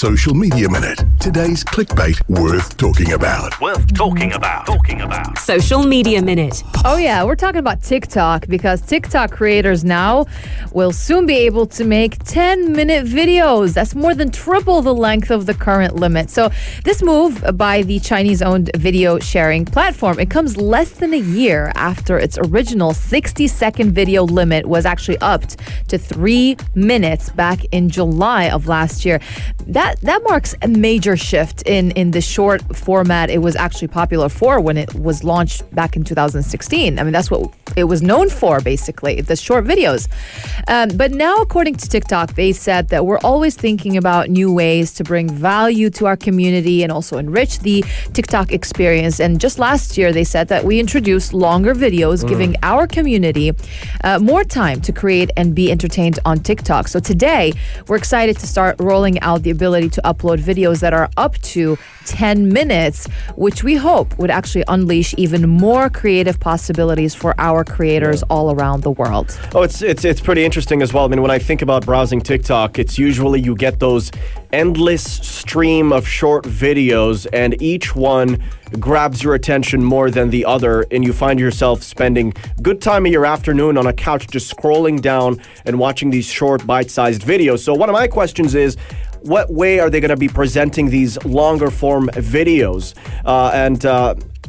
Social Media Minute. Today's clickbait worth talking about. Social Media Minute. Oh yeah, we're talking about TikTok because TikTok creators now will soon be able to make 10-minute videos. That's more than triple the length of the current limit. So this move by the Chinese-owned video sharing platform, it comes less than a year after its original 60-second video limit was actually upped to 3 minutes back in July of last year. That marks a major shift in the short format it was actually popular for when it was launched back in 2016. I mean, that's what it was known for, basically, the short videos. But now, according to TikTok, they said that we're always thinking about new ways to bring value to our community and also enrich the TikTok experience. And just last year, they said that we introduced longer videos, giving our community more time to create and be entertained on TikTok. So today, we're excited to start rolling out the ability to upload videos that are up to 10 minutes, which we hope would actually unleash even more creative possibilities for our creators all around the world. Oh, it's pretty interesting as well. I mean, when I think about browsing TikTok, it's usually you get those endless stream of short videos and each one grabs your attention more than the other, and you find yourself spending good time of your afternoon on a couch just scrolling down and watching these short bite-sized videos. So one of my questions is, what way are they going to be presenting these longer form videos?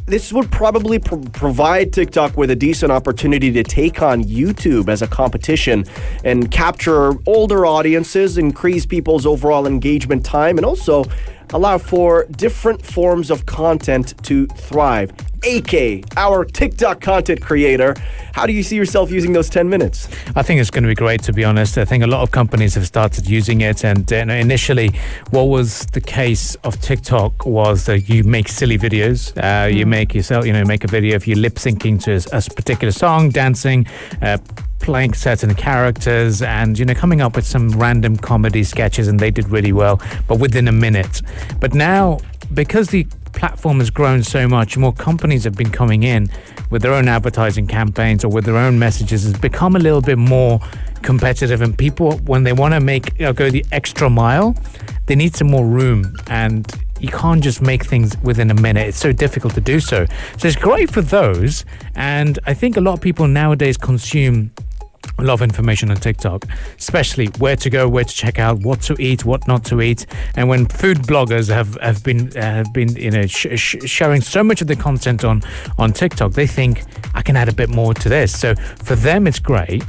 This would probably provide TikTok with a decent opportunity to take on YouTube as a competition and capture older audiences, increase people's overall engagement time, and also allow for different forms of content to thrive. AK, our TikTok content creator, how do you see yourself using those 10 minutes? I think it's going to be great, to be honest. I think a lot of companies have started using it, and initially what was the case of TikTok was that you make silly videos. You make a video of you lip syncing to a particular song, dancing, playing certain characters, and coming up with some random comedy sketches, and they did really well, but within a minute. But now, because the platform has grown so much, more companies have been coming in with their own advertising campaigns or with their own messages. It's become a little bit more competitive, and people, when they want to go the extra mile, they need some more room, and you can't just make things within a minute. It's so difficult to do so. So it's great for those, and I think a lot of people nowadays consume a lot of information on TikTok, especially where to go, where to check out, what to eat, what not to eat. And when food bloggers have been showing so much of the content on TikTok, they think I can add a bit more to this. So for them, it's great.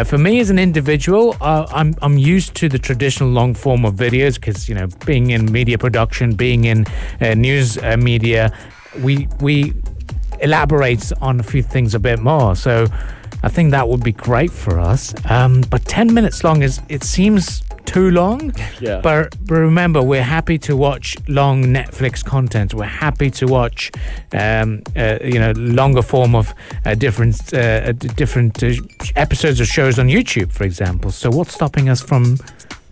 For me as an individual, I'm used to the traditional long form of videos because being in media production, being in news media, we elaborate on a few things a bit more. So I think that would be great for us. But 10 minutes long it seems too long. Yeah. But remember, we're happy to watch long Netflix content. We're happy to watch, longer form of different episodes of shows on YouTube, for example. So what's stopping us from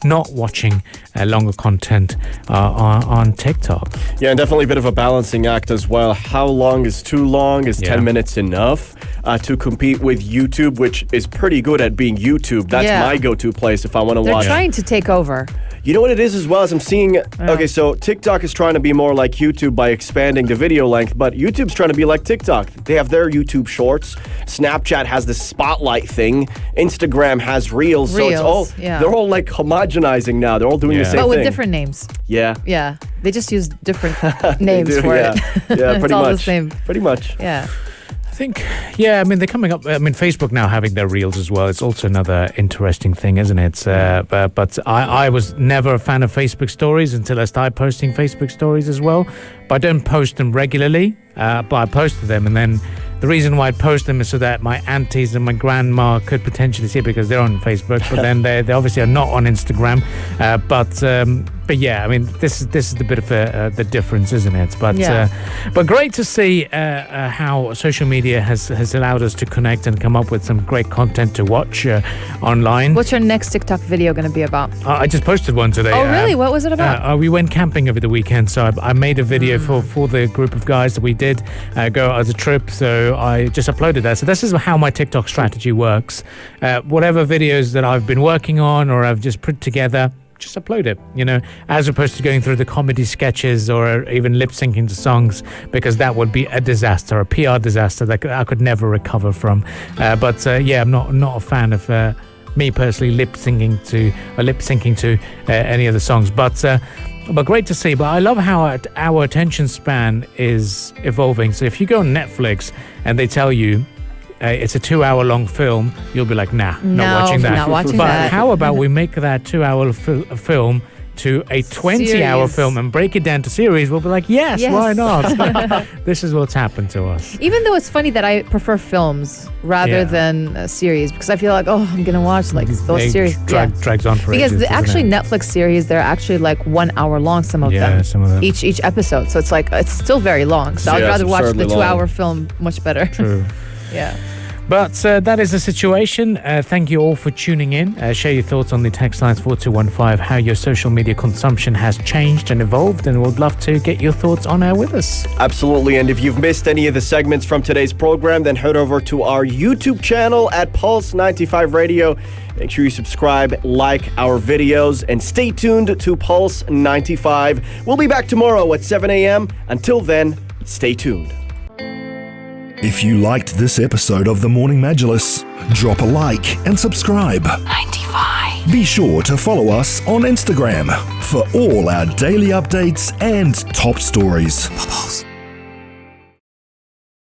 not watching longer content on TikTok? Yeah, and definitely a bit of a balancing act as well. How long is too long? Is 10 minutes enough to compete with YouTube, which is pretty good at being YouTube? That's my go-to place if I want to watch. They're trying to take over. You know what it is as well, as I'm seeing, okay, so TikTok is trying to be more like YouTube by expanding the video length, but YouTube's trying to be like TikTok. They have their YouTube shorts. Snapchat has the spotlight thing. Instagram has Reels. So it's all, they're all like homogenizing now. They're all doing the same thing. But with different names. Yeah. Yeah. They just use different names for it. Yeah, pretty it's all much. the same. Pretty much. Yeah. I think, they're coming up. I mean, Facebook now having their Reels as well. It's also another interesting thing, isn't it? But I was never a fan of Facebook stories until I started posting Facebook stories as well. But I don't post them regularly, but I posted them. And then the reason why I post them is so that my aunties and my grandma could potentially see it because they're on Facebook. But then they obviously are not on Instagram. But yeah, I mean, this is the bit of the difference, isn't it? But great to see how social media has allowed us to connect and come up with some great content to watch online. What's your next TikTok video going to be about? I just posted one today. Oh, really? What was it about? We went camping over the weekend, so I made a video for the group of guys that we did go as a trip. So I just uploaded that. So this is how my TikTok strategy works. Whatever videos that I've been working on or I've just put together, just upload it, as opposed to going through the comedy sketches or even lip syncing to songs, because that would be a disaster, a PR disaster that I could never recover from. But I'm not a fan of me personally lip syncing to any of the songs. But great to see. But I love how our attention span is evolving. So if you go on Netflix and they tell you it's a 2-hour long film, you'll be like, not watching that. Not watching but that. how about we make that 2-hour film to a 20-hour Series. film and break it down to series? We'll be like, yes. Why not? This is what's happened to us. Even though it's funny that I prefer films rather than a series, because I feel like, I'm going to watch like those It series. drags on for Because ages, actually doesn't it? Netflix series, they're actually like 1 hour long, some of Yeah, them. some of them. Each episode. So it's like, it's still very long. So I'd Yes, rather watch the absurdly 2-hour long. film much better. True. Yeah. But that is the situation. Thank you all for tuning in. Share your thoughts on the text lines 4215, how your social media consumption has changed and evolved, and we'd love to get your thoughts on air with us. Absolutely. And if you've missed any of the segments from today's program, then head over to our YouTube channel at Pulse 95 Radio. Make sure you subscribe, like our videos, and stay tuned to Pulse 95. We'll be back tomorrow at 7 a.m. Until then, stay tuned. If you liked this episode of The Morning Majlis, drop a like and subscribe. 95. Be sure to follow us on Instagram for all our daily updates and top stories. Pulse